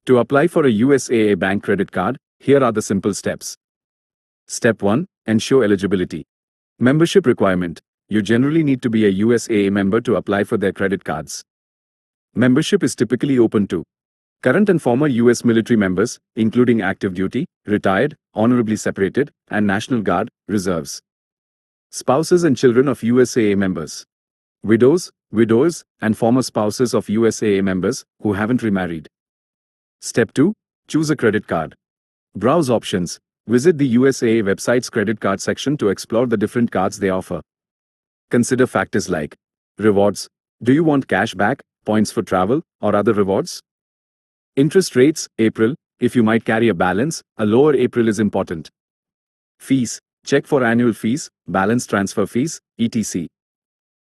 To apply for a USAA bank credit card, here are the simple steps. Step 1. Ensure eligibility. Membership requirement. You generally need to be a USAA member to apply for their credit cards. Membership is typically open to current and former US military members, including active duty, retired, honorably separated, and National Guard, reserves. Spouses and children of USAA members. Widows, widowers, and former spouses of USAA members who haven't remarried. Step 2. Choose a credit card. Browse options. Visit the USAA website's credit card section to explore the different cards they offer. Consider factors like rewards. Do you want cash back, points for travel, or other rewards? Interest rates, April. If you might carry a balance, a lower April is important. Fees. Check for annual fees, balance transfer fees, etc.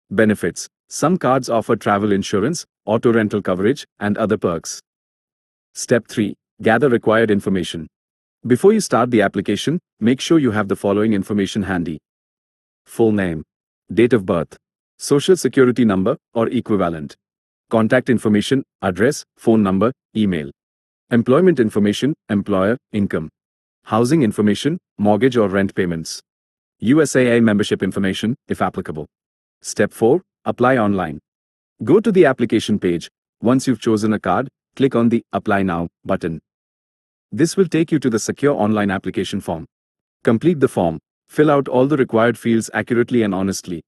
Benefits. Some cards offer travel insurance, auto rental coverage, and other perks. Step 3. Gather required information. Before you start the application, make sure you have the following information handy. Full name. Date of birth. Social security number or equivalent. Contact information, address, phone number, email. Employment information, employer, income. Housing information, mortgage or rent payments. USAA membership information, if applicable. Step 4. Apply online. Go to the application page. Once you've chosen a card, click on the Apply Now button. This will take you to the secure online application form. Complete the form. Fill out all the required fields accurately and honestly.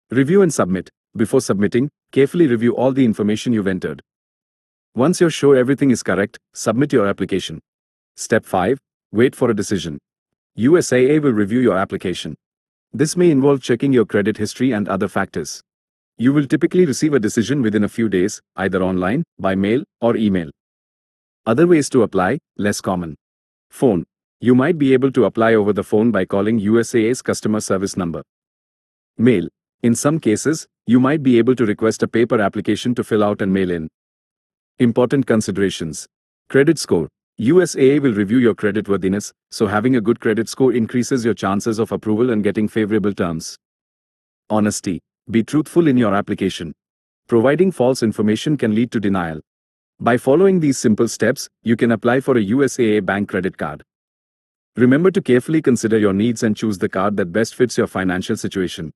Review and submit. Before submitting, carefully review all the information you've entered. Once you're sure everything is correct, submit your application. Step 5. Wait for a decision. USAA will review your application. This may involve checking your credit history and other factors. You will typically receive a decision within a few days, either online, by mail, or email. Other ways to apply, less common. Phone. You might be able to apply over the phone by calling USAA's customer service number. Mail. In some cases, you might be able to request a paper application to fill out and mail in. Important considerations. Credit score. USAA will review your creditworthiness, so having a good credit score increases your chances of approval and getting favorable terms. Honesty. Be truthful in your application. Providing false information can lead to denial. By following these simple steps, you can apply for a USAA bank credit card. Remember to carefully consider your needs and choose the card that best fits your financial situation.